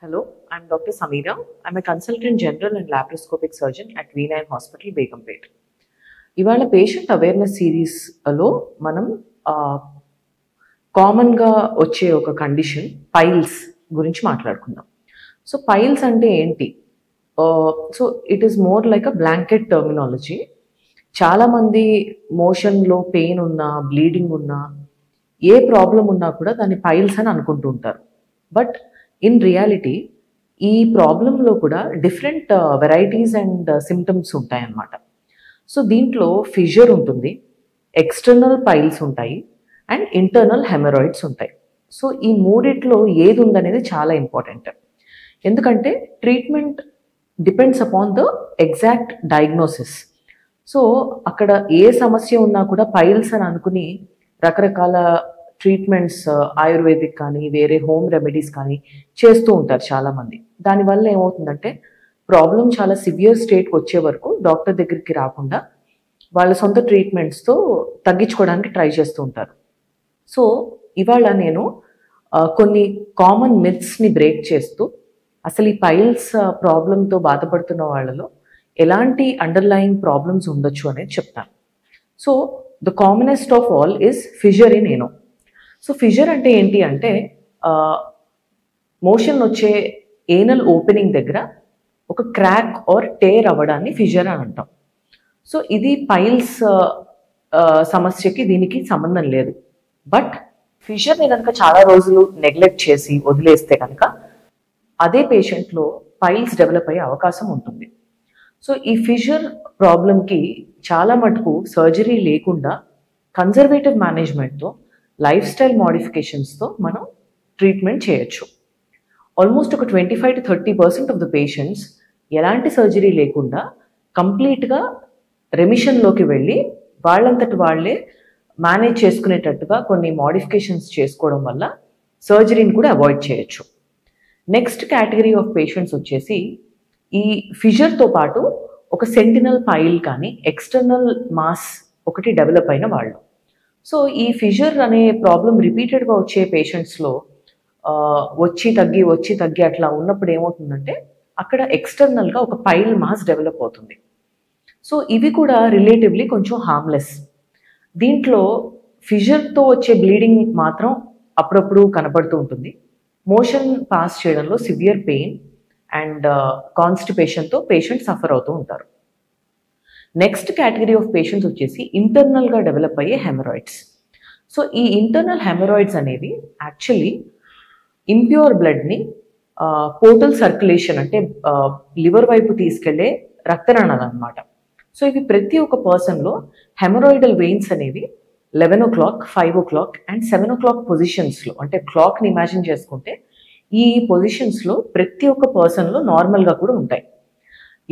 Hello, I'm Dr. Samira. I'm a consultant general and laparoscopic surgeon at V9 Hospital, Begumpet. ఇవాళ patient awareness సిరీస్లో మనం కామన్గా వచ్చే ఒక కండిషన్ పైల్స్ గురించి మాట్లాడుకుందాం. సో పైల్స్ అంటే ఏంటి? So it is more like a blanket terminology. చాలామంది మోషన్లో పెయిన్ ఉన్నా, బ్లీడింగ్ ఉన్నా, ఏ ప్రాబ్లం ఉన్నా కూడా దాన్ని పైల్స్ అని అనుకుంటూ ఉంటారు. బట్ ఇన్ రియాలిటీ ఈ ప్రాబ్లంలో కూడా డిఫరెంట్ వెరైటీస్ అండ్ సిమ్టమ్స్ ఉంటాయన్నమాట. సో దీంట్లో ఫిషర్ ఉంటుంది, ఎక్స్టర్నల్ పైల్స్ ఉంటాయి అండ్ ఇంటర్నల్ హెమరాయిడ్స్ ఉంటాయి. సో ఈ మూడిట్లో ఏది ఉందనేది చాలా ఇంపార్టెంట్. ఎందుకంటే treatment depends upon the exact diagnosis. So అక్కడ ఏ సమస్య ఉన్నా కూడా పైల్స్ అని అనుకుని రకరకాల ట్రీట్మెంట్స్ ఆయుర్వేదిక్ కానీ వేరే హోమ్ రెమెడీస్ కానీ చేస్తూ ఉంటారు చాలామంది. దానివల్ల ఏమవుతుందంటే ప్రాబ్లం చాలా సివియర్ స్టేట్కి వచ్చే వరకు డాక్టర్ దగ్గరికి రాకుండా వాళ్ళ సొంత ట్రీట్మెంట్స్తో తగ్గించుకోవడానికి ట్రై చేస్తూ ఉంటారు. సో ఇవాళ నేను కొన్ని కామన్ మిత్స్ని బ్రేక్ చేస్తూ అసలు ఈ పైల్స్ ప్రాబ్లంతో బాధపడుతున్న వాళ్ళలో ఎలాంటి అండర్లయింగ్ ప్రాబ్లమ్స్ ఉండొచ్చు అనేది చెప్తాను. So the commonest of all is fissure in ano. So fissure అంటే ఏంటి అంటే మోషన్ వచ్చే ఏనల్ ఓపెనింగ్ దగ్గర ఒక క్రాక్ ఆర్ టేర్ అవ్వడాన్ని ఫిషర్ అని అంటాం. సో ఇది పైల్స్ సమస్యకి దీనికి సంబంధం లేదు. బట్ ఫిషర్ని కనుక చాలా రోజులు నెగ్లెక్ట్ చేసి వదిలేస్తే కనుక అదే పేషెంట్లో పైల్స్ డెవలప్ అయ్యే అవకాశం ఉంటుంది. సో ఈ ఫిషర్ ప్రాబ్లంకి చాలా మటుకు సర్జరీ లేకుండా కన్జర్వేటివ్ మేనేజ్మెంట్తో లైఫ్ స్టైల్ మోడిఫికేషన్స్తో మనం ట్రీట్మెంట్ చేయొచ్చు. ఆల్మోస్ట్ ఒక 25 to 30% ఆఫ్ ద పేషెంట్స్ ఎలాంటి సర్జరీ లేకుండా కంప్లీట్గా రెమిషన్లోకి వెళ్ళి వాళ్ళంతటి వాళ్ళే మేనేజ్ చేసుకునేటట్టుగా కొన్ని మోడిఫికేషన్స్ చేసుకోవడం వల్ల సర్జరీని కూడా అవాయిడ్ చేయొచ్చు. నెక్స్ట్ కేటగిరీ ఆఫ్ పేషెంట్స్ వచ్చేసి ఈ ఫిషర్తో పాటు ఒక సెంటినల్ పైల్ కానీ ఎక్స్టర్నల్ మాస్ ఒకటి డెవలప్ అయిన వాళ్ళు. సో ఈ ఫిషర్ అనే ప్రాబ్లం రిపీటెడ్గా వచ్చే పేషెంట్స్లో వచ్చి తగ్గి అట్లా ఉన్నప్పుడు ఏమవుతుందంటే అక్కడ ఎక్స్టర్నల్గా ఒక పైల్ మాస్ డెవలప్ అవుతుంది. సో ఇవి కూడా రిలేటివ్లీ కొంచెం హార్మ్లెస్. దీంట్లో ఫిషర్తో వచ్చే బ్లీడింగ్ మాత్రం అప్పుడప్పుడు కనపడుతూ ఉంటుంది. మోషన్ పాస్ చేయడంలో సివియర్ పెయిన్ అండ్ కాన్స్టిపేషన్తో పేషెంట్ సఫర్ అవుతూ ఉంటారు. నెక్స్ట్ కేటగిరీ ఆఫ్ పేషెంట్స్ వచ్చేసి ఇంటర్నల్గా డెవలప్ అయ్యే హెమరాయిడ్స్. సో ఈ ఇంటర్నల్ హెమరాయిడ్స్ అనేవి యాక్చువల్లీ ఇంప్యూర్ బ్లడ్ని పోర్టల్ సర్క్యులేషన్ అంటే లివర్ వైపు తీసుకెళ్లే రక్తనాళాలు అనమాట. సో ఇవి ప్రతి ఒక్క పర్సన్లో హెమరాయిడల్ వెయిన్స్ అనేవి 11 o'clock, 5 o'clock అండ్ 7 o'clock పొజిషన్స్లో, అంటే క్లాక్ని ఇమాజిన్ చేసుకుంటే ఈ పొజిషన్స్లో ప్రతి ఒక్క పర్సన్లో నార్మల్గా కూడా ఉంటాయి.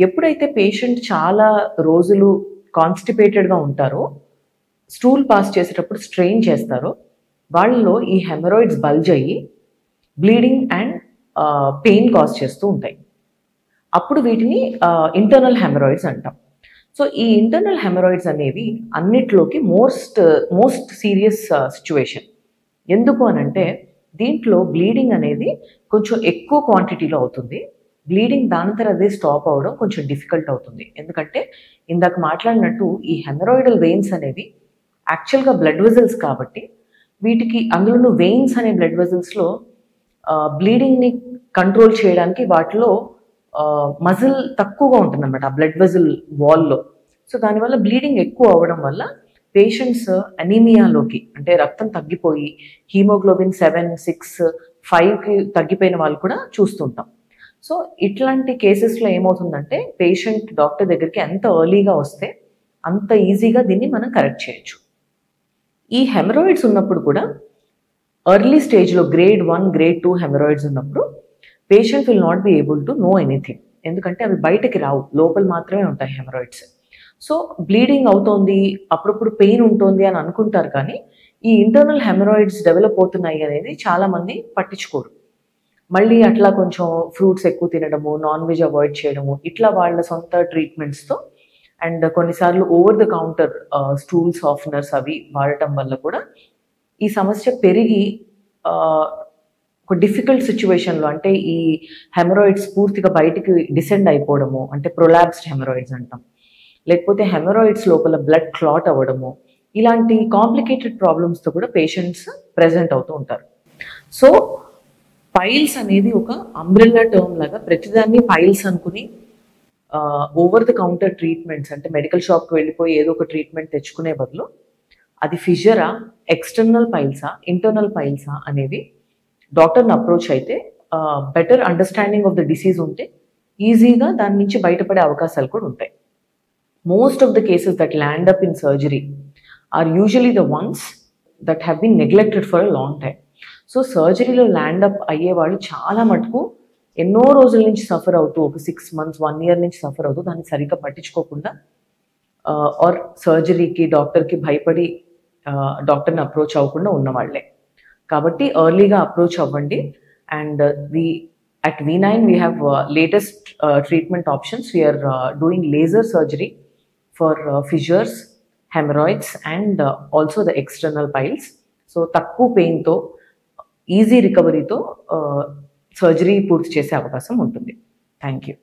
ఎప్పుడైతే పేషెంట్ చాలా రోజులు కాన్స్టిపేటెడ్గా ఉంటారో, స్టూల్ పాస్ చేసేటప్పుడు స్ట్రెయిన్ చేస్తారో, వాళ్ళలో ఈ హెమరాయిడ్స్ బల్జ్ అయ్యి బ్లీడింగ్ అండ్ పెయిన్ కాజ్ చేస్తూ ఉంటాయి. అప్పుడు వీటిని ఇంటర్నల్ హెమరాయిడ్స్ అంటాం. సో ఈ ఇంటర్నల్ హెమరాయిడ్స్ అనేవి అన్నిట్లోకి మోస్ట్ సీరియస్ సిచ్యువేషన్. ఎందుకు అనంటే దీంట్లో బ్లీడింగ్ అనేది కొంచెం ఎక్కువ క్వాంటిటీలో అవుతుంది. బ్లీడింగ్ దానంతర అదే స్టాప్ అవ్వడం కొంచెం డిఫికల్ట్ అవుతుంది. ఎందుకంటే ఇందాక మాట్లాడినట్టు ఈ హెమరాయిడల్ వెయిన్స్ అనేవి యాక్చువల్గా బ్లడ్ వెజల్స్ కాబట్టి వీటికి, అందులోనూ వెయిన్స్ అనే బ్లడ్ వెజల్స్లో బ్లీడింగ్ని కంట్రోల్ చేయడానికి వాటిలో మజిల్ తక్కువగా ఉంటుంది అనమాట ఆ బ్లడ్ వెజల్ వాల్లో. సో దానివల్ల బ్లీడింగ్ ఎక్కువ అవ్వడం వల్ల పేషెంట్స్ అనీమియాలోకి, అంటే రక్తం తగ్గిపోయి హీమోగ్లోబిన్ 7, 6, 5కి తగ్గిపోయిన వాళ్ళు కూడా చూస్తుంటాం. సో ఇట్లాంటి కేసెస్లో ఏమవుతుందంటే పేషెంట్ డాక్టర్ దగ్గరికి ఎంత ఎర్లీగా వస్తే అంత ఈజీగా దీన్ని మనం కరెక్ట్ చేయొచ్చు. ఈ హెమరాయిడ్స్ ఉన్నప్పుడు కూడా ఎర్లీ స్టేజ్లో grade 1, grade 2 హెమరాయిడ్స్ ఉన్నప్పుడు patient will not be able to know anything. ఎందుకంటే అవి బయటకి రావు, లోపల మాత్రమే ఉంటాయి హెమరాయిడ్స్. సో బ్లీడింగ్ అవుతోంది, అప్పుడప్పుడు పెయిన్ ఉంటుంది అని అనుకుంటారు, కానీ ఈ ఇంటర్నల్ హెమరాయిడ్స్ డెవలప్ అవుతున్నాయి అనేది చాలామంది పట్టించుకోరు. మళ్ళీ అట్లా కొంచెం ఫ్రూట్స్ ఎక్కువ తినడము, నాన్ వెజ్ అవాయిడ్ చేయడము, ఇట్లా వాళ్ళ సొంత ట్రీట్మెంట్స్తో అండ్ కొన్నిసార్లు over the counter stool softeners అవి వాడటం వల్ల కూడా ఈ సమస్య పెరిగి ఒక డిఫికల్ట్ సిచ్యువేషన్లో, అంటే ఈ హెమరాయిడ్స్ పూర్తిగా బయటికి డిసెండ్ అయిపోవడము, అంటే ప్రొలాప్స్డ్ హెమరాయిడ్స్ అంటాం, లేకపోతే హెమరాయిడ్స్ లోపల బ్లడ్ క్లాట్ అవ్వడము, ఇలాంటి కాంప్లికేటెడ్ ప్రాబ్లమ్స్తో కూడా పేషెంట్స్ ప్రెజెంట్ అవుతూ ఉంటారు. సో పైల్స్ అనేది ఒక అంబ్రెల్లా టర్మ్ లాగా ప్రతిదాన్ని పైల్స్ అనుకుని ఓవర్ ద కౌంటర్ ట్రీట్మెంట్స్, అంటే మెడికల్ షాప్కి వెళ్ళిపోయి ఏదో ఒక ట్రీట్మెంట్ తెచ్చుకునే బదులు అది ఫిషరా, ఎక్స్టర్నల్ పైల్సా, ఇంటర్నల్ పైల్సా అనేది డాక్టర్ని అప్రోచ్ అయితే better understanding of the disease ఉంటే ఈజీగా దాని నుంచి బయటపడే అవకాశాలు కూడా ఉంటాయి. Most of the cases that land up in surgery are usually the ones that have been neglected for a long time. So సర్జరీలో ల్యాండ్ అప్ అయ్యే వాళ్ళు చాలా మటుకు ఎన్నో రోజుల నుంచి సఫర్ అవుతూ, ఒక 6 months 1 year నుంచి సఫర్ అవుతూ దాన్ని సరిగ్గా పట్టించుకోకుండా ఆర్ సర్జరీకి డాక్టర్కి భయపడి డాక్టర్ని అప్రోచ్ అవ్వకుండా ఉన్నవాళ్లే. కాబట్టి ఎర్లీగా అప్రోచ్ అవ్వండి. And at V9 we have latest treatment options. We are doing laser surgery for fissures, hemorrhoids and also the external piles. So తక్కువ పెయిన్తో ఈజీ రికవరీతో సర్జరీ పూర్తి చేసే అవకాశం ఉంటుంది. Thank you.